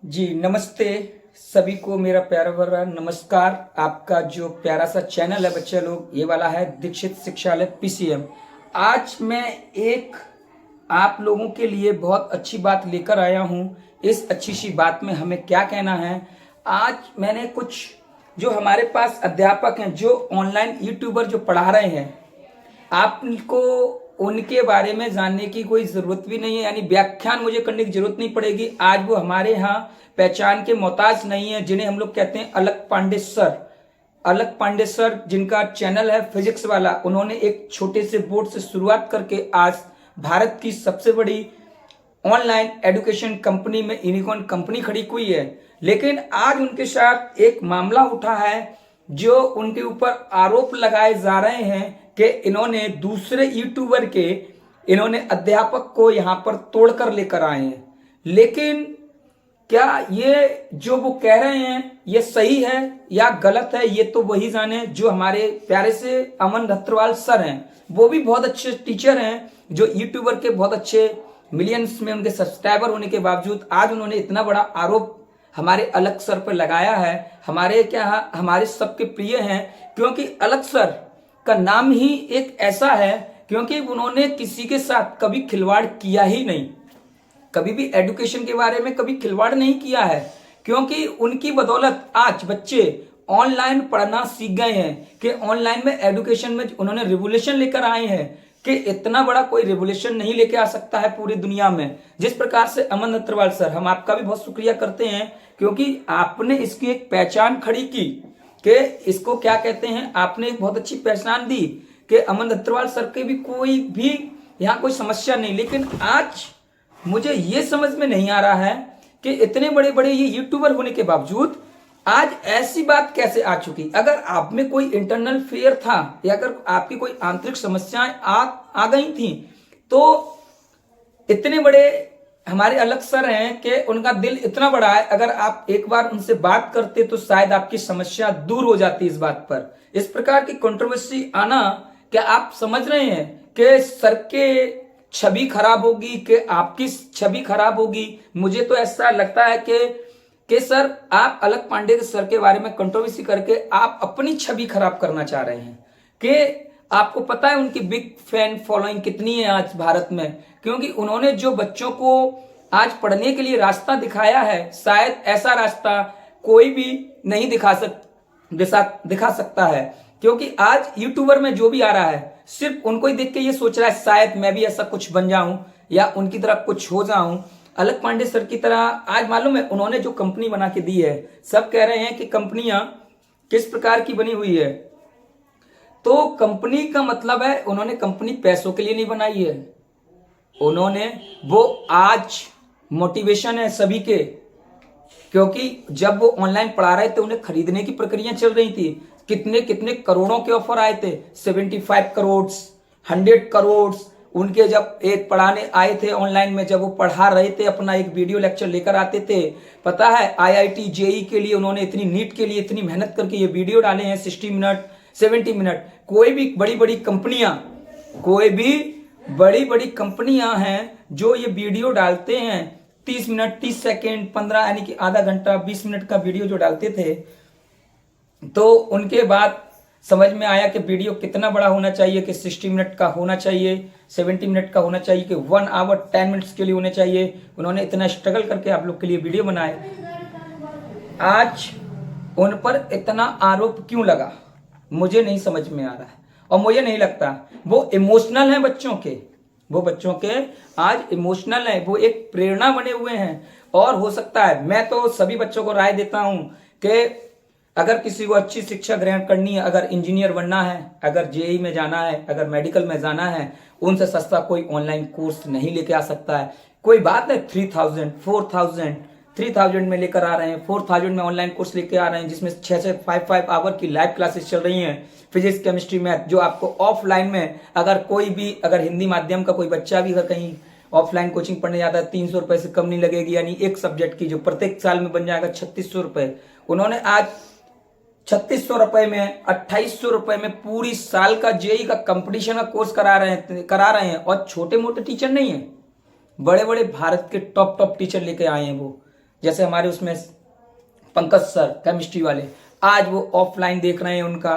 जी नमस्ते सभी को, मेरा प्यारा भरा नमस्कार। आपका जो प्यारा सा चैनल है बच्चे लोग, ये वाला है दीक्षित शिक्षालय पीसीएम। आज मैं एक आप लोगों के लिए बहुत अच्छी बात लेकर आया हूँ। इस अच्छी सी बात में हमें क्या कहना है, आज मैंने कुछ जो हमारे पास अध्यापक हैं, जो ऑनलाइन यूट्यूबर जो पढ़ा रहे हैं, आपको उनके बारे में जानने की कोई जरूरत भी नहीं है, यानी व्याख्यान मुझे करने की जरूरत नहीं पड़ेगी। आज वो हमारे यहाँ पहचान के मोहताज नहीं है, जिन्हें हम लोग कहते हैं अलक पांडे सर। अलक पांडे सर, जिनका चैनल है फिजिक्स वाला, उन्होंने एक छोटे से बोर्ड से शुरुआत करके आज भारत की सबसे बड़ी ऑनलाइन एजुकेशन कंपनी में यूनिकॉर्न कंपनी खड़ी हुई है। लेकिन आज उनके साथ एक मामला उठा है, जो उनके ऊपर आरोप लगाए जा रहे हैं कि इन्होंने दूसरे यूट्यूबर के अध्यापक को यहां पर तोड़कर लेकर आए हैं। लेकिन क्या ये जो वो कह रहे हैं ये सही है या गलत है, ये तो वही जाने जो हमारे प्यारे से अमन रत्रवाल सर हैं। वो भी बहुत अच्छे टीचर हैं, जो यूट्यूबर के बहुत अच्छे मिलियंस में उनके सब्सक्राइबर होने के बावजूद आज उन्होंने इतना बड़ा आरोप हमारे अलग सर पर लगाया है। हमारे सबके प्रिय हैं, क्योंकि अलग सर का नाम ही एक ऐसा है, क्योंकि उन्होंने किसी के साथ कभी खिलवाड़ किया ही नहीं, कभी भी एजुकेशन के बारे में कभी खिलवाड़ नहीं किया है। क्योंकि उनकी बदौलत आज बच्चे ऑनलाइन पढ़ना सीख गए हैं, कि ऑनलाइन में एजुकेशन में उन्होंने रिवोल्यूशन लेकर आए हैं, कि इतना बड़ा कोई रिवोल्यूशन नहीं लेके आ सकता है पूरी दुनिया में। जिस प्रकार से अमन अग्रवाल सर, हम आपका भी बहुत शुक्रिया करते हैं, क्योंकि आपने इसकी एक पहचान खड़ी की, कि इसको क्या कहते हैं, आपने एक बहुत अच्छी पहचान दी कि अमन अग्रवाल सर के कोई भी यहाँ कोई समस्या नहीं। लेकिन आज मुझे ये समझ में नहीं आ रहा है कि इतने बड़े बड़े ये यूट्यूबर होने के बावजूद आज ऐसी बात कैसे आ चुकी। अगर आप में कोई इंटरनल फेयर था, या अगर आपकी कोई आंतरिक समस्याएं आ गई थी, तो इतने बड़े हमारे अलग सर हैं कि उनका दिल इतना बड़ा है, अगर आप एक बार उनसे बात करते तो शायद आपकी समस्या दूर हो जाती। इस बात पर इस प्रकार की कंट्रोवर्सी आना, क्या आप समझ रहे हैं कि सर के छवि खराब होगी, कि आपकी छवि खराब होगी? मुझे तो ऐसा लगता है कि सर, आप अलक पांडे सर के बारे में कंट्रोवर्सी करके आप अपनी छवि खराब करना चाह रहे हैं। कि आपको पता है उनकी बिग फैन फॉलोइंग कितनी है आज भारत में, क्योंकि उन्होंने जो बच्चों को आज पढ़ने के लिए रास्ता दिखाया है, शायद ऐसा रास्ता कोई भी नहीं दिखा सकता है। क्योंकि आज यूट्यूबर में जो भी आ रहा है, सिर्फ उनको ही देख के ये सोच रहा है शायद मैं भी ऐसा कुछ बन जाऊं या उनकी तरह कुछ हो जाऊं। अलक पांडे सर की तरह आज मालूम है उन्होंने जो कंपनी बना के दी है, सब कह रहे हैं कि कंपनियां किस प्रकार की बनी हुई है। तो कंपनी का मतलब है, उन्होंने कंपनी पैसों के लिए नहीं बनाई है, उन्होंने वो आज मोटिवेशन है सभी के। क्योंकि जब वो ऑनलाइन पढ़ा रहे थे, उन्हें खरीदने की प्रक्रिया चल रही थी, कितने कितने करोड़ों के ऑफर आए थे, 75 करोड़ 100 करोड़। उनके जब एक पढ़ाने आए थे ऑनलाइन में, जब वो पढ़ा रहे थे, अपना एक वीडियो लेक्चर लेकर आते थे, पता है आईआईटी जेई के लिए उन्होंने इतनी नीट के लिए इतनी मेहनत करके ये वीडियो डाले हैं, 60 मिनट 70 मिनट। कोई भी बड़ी बड़ी कंपनियां हैं जो ये वीडियो डालते हैं, 30 मिनट 30 सेकेंड 15, यानी कि आधा घंटा 20 मिनट का वीडियो जो डालते थे, तो उनके बाद समझ में आया कि वीडियो कितना बड़ा होना चाहिए, कि 60 मिनट का होना चाहिए, 70 मिनट का होना चाहिए, कि 1 आवर 10 मिनट्स के लिए होने चाहिए। उन्होंने इतना स्ट्रगल करके आप लोग के लिए वीडियो बनाए। आज उन पर इतना आरोप क्यों लगा, मुझे नहीं समझ में आ रहा है। और मुझे नहीं लगता वो इमोशनल हैं बच्चों के आज इमोशनल है, वो एक प्रेरणा बने हुए हैं। और हो सकता है, मैं तो सभी बच्चों को राय देता हूं कि अगर किसी को अच्छी शिक्षा ग्रहण करनी है, अगर इंजीनियर बनना है, अगर जेई में जाना है, अगर मेडिकल में जाना है, उनसे सस्ता कोई ऑनलाइन कोर्स नहीं लेके आ सकता है। कोई बात नहीं, 3000 4000 3000 में लेकर आ रहे हैं, 4000 में ऑनलाइन कोर्स लेके आ रहे हैं, जिसमें 6-5 आवर की लाइव क्लासेस चल रही हैं, फिजिक्स केमिस्ट्री मैथ, जो आपको ऑफलाइन में अगर हिंदी माध्यम का कोई बच्चा भी अगर कहीं ऑफलाइन कोचिंग पढ़ने जाता है, 300 रुपए से कम नहीं लगेगी, यानी एक सब्जेक्ट की जो प्रत्येक साल में बन जाएगा 3600 रुपए। उन्होंने आज 3600 रुपए में, 2800 रुपए में पूरी साल का जेई का कंपटीशन का कोर्स करा रहे हैं। और छोटे मोटे टीचर नहीं है, बड़े बड़े भारत के टॉप टॉप टीचर लेके आए हैं वो। जैसे हमारे उसमें पंकज सर केमिस्ट्री वाले, आज वो ऑफलाइन देख रहे हैं उनका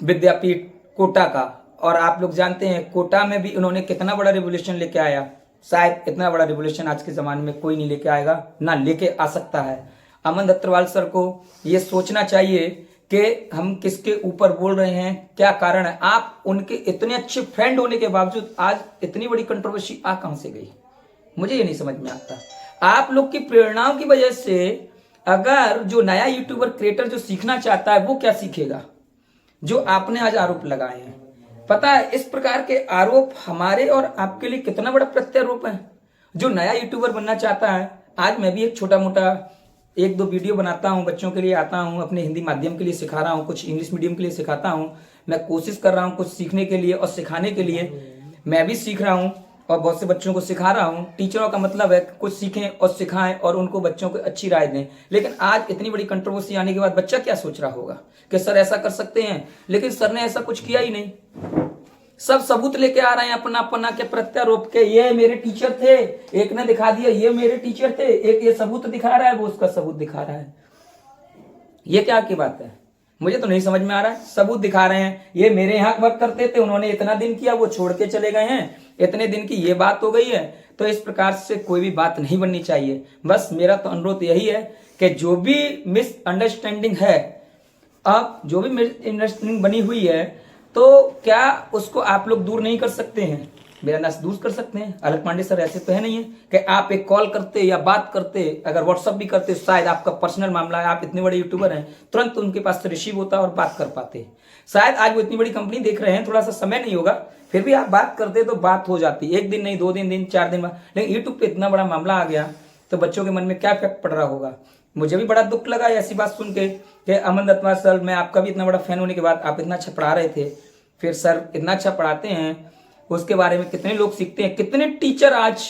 विद्यापीठ कोटा का। और आप लोग जानते हैं कोटा में भी उन्होंने कितना बड़ा रिवोल्यूशन लेके आया। शायद इतना बड़ा रिवोल्यूशन आज के ज़माने में कोई नहीं लेके आएगा, ना लेके आ सकता है। अमन दत्तरवाल सर को ये सोचना चाहिए कि हम किसके ऊपर बोल रहे हैं, क्या कारण है। आप उनके इतने अच्छे फ्रेंड होने के बावजूद आज इतनी बड़ी कंट्रोवर्सी आ कहां से गई, मुझे ये नहीं समझ में आता। आप लोग की प्रेरणाओं की वजह से अगर जो नया यूट्यूबर क्रिएटर जो सीखना चाहता है वो क्या सीखेगा, जो आपने आज आरोप लगाए हैं। पता है इस प्रकार के आरोप हमारे और आपके लिए कितना बड़ा प्रत्यारोप है। जो नया यूट्यूबर बनना चाहता है, आज मैं भी एक छोटा मोटा 1-2 वीडियो बनाता हूं, बच्चों के लिए आता हूं, अपने हिंदी माध्यम के लिए सिखा रहा हूं, कुछ इंग्लिश मीडियम के लिए सिखाता हूं। मैं कोशिश कर रहा हूं कुछ सीखने के लिए और सिखाने के लिए। मैं भी सीख रहा हूं और बहुत से बच्चों को सिखा रहा हूं। टीचरों का मतलब है कुछ सीखें और सिखाएं और उनको बच्चों को अच्छी राय दें। लेकिन आज इतनी बड़ी कंट्रोवर्सी आने के बाद बच्चा क्या सोच रहा होगा कि सर ऐसा कर सकते हैं, लेकिन सर ने ऐसा कुछ किया ही नहीं। सब सबूत लेके आ रहे हैं अपना अपना के प्रत्यारोप के, ये मेरे टीचर थे, एक ने दिखा दिया ये मेरे टीचर थे, एक ये सबूत दिखा रहा है, वो उसका सबूत दिखा रहा है। ये क्या की बात है, मुझे तो नहीं समझ में आ रहा है। सबूत दिखा रहे हैं, ये मेरे यहाँ वर्क करते थे, उन्होंने इतना दिन किया, वो छोड़ के चले गए हैं, इतने दिन की ये बात हो गई है। तो इस प्रकार से कोई भी बात नहीं बननी चाहिए। बस मेरा तो अनुरोध यही है कि जो भी मिसअंडरस्टैंडिंग है, अब जो भी मिसअंडरस्टैंडिंग बनी हुई है, तो क्या उसको आप लोग दूर नहीं कर सकते हैं? मेरा अंदाज दूर कर सकते हैं। अलग पांडे सर ऐसे तो है नहीं है कि आप एक कॉल करते या बात करते, अगर व्हाट्सअप भी करते, शायद आपका पर्सनल मामला है, आप इतने बड़े यूट्यूबर हैं, तुरंत उनके पास से रिसीव होता और बात कर पाते। शायद आज वो इतनी बड़ी कंपनी देख रहे हैं, थोड़ा सा समय नहीं होगा, फिर भी आप बात करते तो बात हो जाती। 1 दिन नहीं, 2 दिन, 4 दिन बाद। लेकिन यूट्यूब पे इतना बड़ा मामला आ गया तो बच्चों के मन में क्या इफेक्ट पड़ रहा होगा। मुझे भी बड़ा दुख लगा ऐसी बात सुन के कि अमन दत्तवाल सर, मैं आपका भी इतना बड़ा फैन होने के बाद आप इतना अच्छा पढ़ा रहे थे, फिर सर इतना अच्छा पढ़ाते हैं, उसके बारे में कितने लोग सीखते हैं। कितने टीचर आज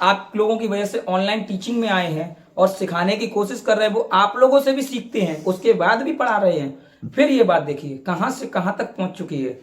आप लोगों की वजह से ऑनलाइन टीचिंग में आए हैं और सिखाने की कोशिश कर रहे हैं, वो आप लोगों से भी सीखते हैं, उसके बाद भी पढ़ा रहे हैं। फिर ये बात देखिए कहां से कहां तक पहुंच चुकी है।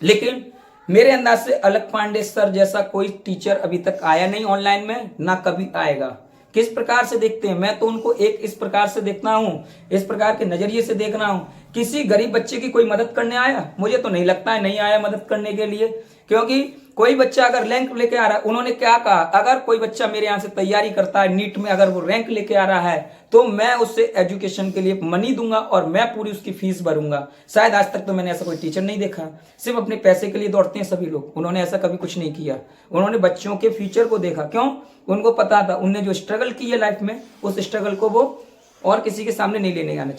लेकिन मेरे अंदाज से अलग पांडे सर जैसा कोई टीचर अभी तक आया नहीं ऑनलाइन में, ना कभी आएगा। किस प्रकार से देखते हैं, मैं तो उनको एक इस प्रकार से देखता हूं, इस प्रकार के नजरिए से देख रहा हूं। किसी गरीब बच्चे की कोई मदद करने आया? मुझे तो नहीं लगता है, नहीं आया मदद करने के लिए। क्योंकि कोई बच्चा अगर रैंक लेके आ रहा है, उन्होंने क्या कहा, अगर कोई बच्चा मेरे यहाँ से तैयारी करता है नीट में, अगर वो रैंक लेके आ रहा है तो मैं उससे एजुकेशन के लिए मनी दूंगा और मैं पूरी उसकी फीस भरूंगा। शायद आज तक तो मैंने ऐसा कोई टीचर नहीं देखा। सिर्फ अपने पैसे के लिए दौड़ते हैं सभी लोग, उन्होंने ऐसा कभी कुछ नहीं किया। उन्होंने बच्चों के फ्यूचर को देखा। क्यों? उनको पता था उनने जो स्ट्रगल की है लाइफ में, उस स्ट्रगल को वो और किसी के सामने नहीं लेने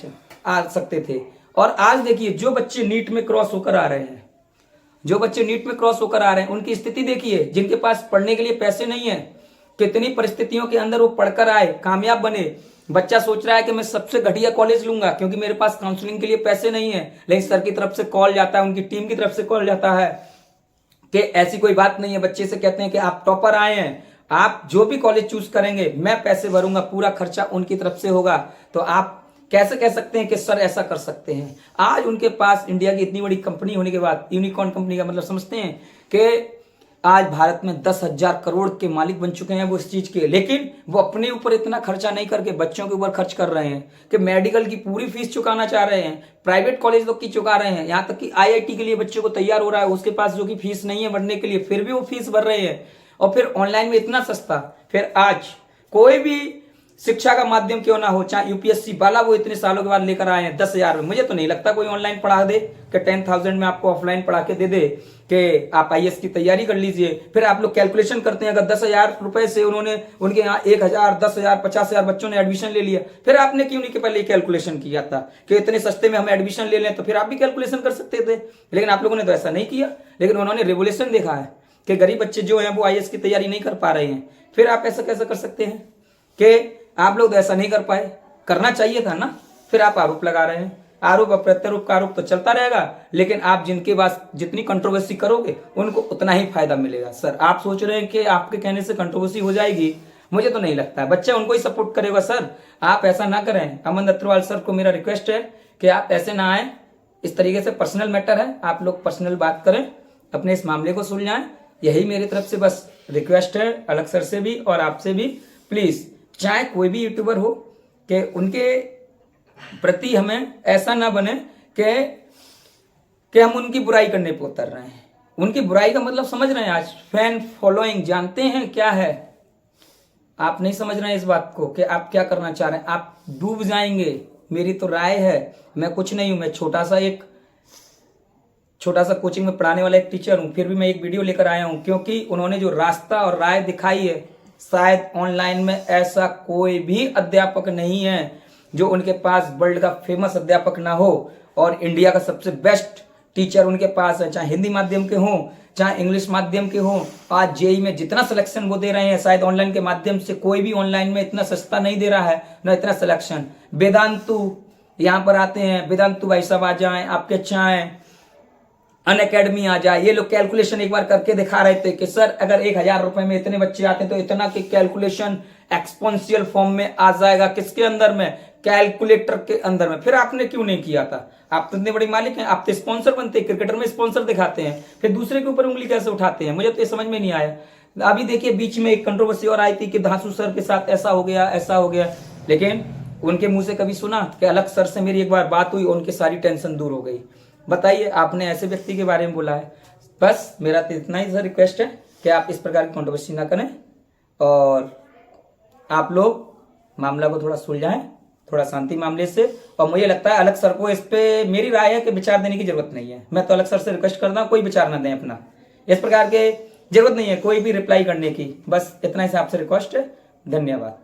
आ सकते थे। और आज देखिए जो बच्चे नीट में क्रॉस होकर आ रहे हैं, जो बच्चे नीट में क्रॉस होकर आ रहे हैं, उनकी स्थिति देखिए। जिनके पास पढ़ने के लिए पैसे नहीं है, कितनी परिस्थितियों के अंदर वो पढ़कर आए, कामयाब बने। बच्चा सोच रहा है कि मैं सबसे घटिया कॉलेज लूंगा क्योंकि मेरे पास काउंसलिंग के लिए पैसे नहीं है, लेकिन सर की तरफ से कॉल जाता है, उनकी टीम की तरफ से कॉल जाता है कि ऐसी कोई बात नहीं है। बच्चे से कहते हैं कि आप टॉपर आए हैं, आप जो भी कॉलेज चूज करेंगे मैं पैसे भरूंगा, पूरा खर्चा उनकी तरफ से होगा। तो आप कैसे कह सकते हैं कि सर ऐसा कर सकते हैं? आज उनके पास इंडिया की इतनी बड़ी कंपनी होने के बाद, यूनिकॉर्न कंपनी का मतलब समझते हैं कि आज भारत में 10,000 करोड़ के मालिक बन चुके हैं वो इस चीज के। लेकिन वो अपने ऊपर इतना खर्चा नहीं करके बच्चों के ऊपर खर्च कर रहे हैं कि मेडिकल की पूरी फीस चुकाना चाह रहे हैं, प्राइवेट कॉलेज लोग की चुका रहे हैं, यहाँ तक कि IIT के लिए बच्चों को तैयार हो रहा है, उसके पास जो कि फीस नहीं है भरने के लिए, फिर भी वो फीस भर रहे हैं। और फिर ऑनलाइन में इतना सस्ता। फिर आज कोई भी शिक्षा का माध्यम क्यों ना हो, चाहे UPSC वाला, वो इतने सालों के बाद लेकर आए हैं 10,000 में। मुझे तो नहीं लगता कोई ऑनलाइन पढ़ा दे कि 10,000 में आपको ऑफलाइन पढ़ा के दे दे कि आप IAS की तैयारी कर लीजिए। फिर आप लोग कैलकुलेशन करते हैं, अगर 10,000 रुपए से उन्होंने उनके यहाँ 1,000, 10,000, 50,000 बच्चों ने एडमिशन ले लिया, फिर आपने क्यों नहीं कि पहले कैलकुलेशन किया था कि इतने सस्ते में हम एडमिशन ले लें? तो फिर आप भी कैलकुलेशन कर सकते थे, लेकिन आप लोगों ने तो ऐसा नहीं किया। लेकिन उन्होंने रेवोल्यूशन देखा है कि गरीब बच्चे जो हैं वो IAS की तैयारी नहीं कर पा रहे हैं। फिर आप ऐसा कैसे कर सकते हैं कि आप लोग तो ऐसा नहीं कर पाए? करना चाहिए था ना। फिर आप आरोप लगा रहे हैं, आरोप और प्रत्यारोप का आरोप तो चलता रहेगा, लेकिन आप जिनके पास जितनी कंट्रोवर्सी करोगे उनको उतना ही फायदा मिलेगा। सर आप सोच रहे हैं कि आपके कहने से कंट्रोवर्सी हो जाएगी, मुझे तो नहीं लगता है। बच्चा उनको ही सपोर्ट करेगा सर, आप ऐसा ना करें। अमन अग्रवाल सर को मेरा रिक्वेस्ट है कि आप ऐसे ना आए, इस तरीके से पर्सनल मैटर है, आप लोग पर्सनल बात करें, अपने इस मामले को सुलझाएं। यही मेरी तरफ से बस रिक्वेस्ट है, अलग सर से भी और आपसे भी। प्लीज चाहे कोई भी यूट्यूबर हो कि उनके प्रति हमें ऐसा ना बने कि हम उनकी बुराई करने पर उतर रहे हैं। उनकी बुराई का मतलब समझ रहे हैं? आज फैन फॉलोइंग जानते हैं क्या है? आप नहीं समझ रहे हैं इस बात को कि आप क्या करना चाह रहे हैं, आप डूब जाएंगे। मेरी तो राय है, मैं कुछ नहीं हूं, मैं छोटा सा कोचिंग में पढ़ाने वाला एक टीचर हूं, फिर भी मैं एक वीडियो लेकर आया हूं क्योंकि उन्होंने जो रास्ता और राय दिखाई है, शायद ऑनलाइन में ऐसा कोई भी अध्यापक नहीं है जो उनके पास वर्ल्ड का फेमस अध्यापक ना हो, और इंडिया का सबसे बेस्ट टीचर उनके पास है, चाहे हिंदी माध्यम के हों चाहे इंग्लिश माध्यम के हों। आज जेई में जितना सिलेक्शन वो दे रहे हैं, शायद ऑनलाइन के माध्यम से कोई भी ऑनलाइन में इतना सस्ता नहीं दे रहा है, ना इतना सिलेक्शन। वेदांतु यहाँ पर आते हैं, वेदांतु भाई साहब आ जाएं, आपके चाहें अनअकैडमी आ जाए, ये लोग कैलकुलेशन एक बार करके दिखा रहे थे कि सर अगर 1000 रुपए में इतने बच्चे आते हैं तो इतना की कैलकुलेशन एक्सपोनेंशियल फॉर्म में आ जाएगा। किसके अंदर में? कैलकुलेटर के अंदर में। फिर आपने क्यों नहीं किया था? आप तो इतने बड़े मालिक हैं, आप तो स्पॉन्सर बनते हैं, क्रिकेटर में स्पॉन्सर दिखाते हैं, फिर दूसरे के ऊपर उंगली कैसे उठाते हैं? मुझे तो ये समझ में नहीं आया। अभी देखिए बीच में एक कंट्रोवर्सी और आई थी कि धांसू सर के साथ ऐसा हो गया, लेकिन उनके मुंह से कभी सुना कि अलग सर से मेरी एक बार बात हुई, उनकी सारी टेंशन दूर हो गई? बताइए, आपने ऐसे व्यक्ति के बारे में बोला है। बस मेरा तो इतना ही रिक्वेस्ट है कि आप इस प्रकार की कंट्रोवर्सी ना करें और आप लोग मामला को थोड़ा सुलझाएं, थोड़ा शांति मामले से। और मुझे लगता है अलग सर को इस पे मेरी राय है कि विचार देने की जरूरत नहीं है। मैं तो अलग सर से रिक्वेस्ट करता हूं कोई विचार ना दें अपना, इस प्रकार के जरूरत नहीं है कोई भी रिप्लाई करने की। बस इतना ही से आपसे रिक्वेस्ट है। धन्यवाद।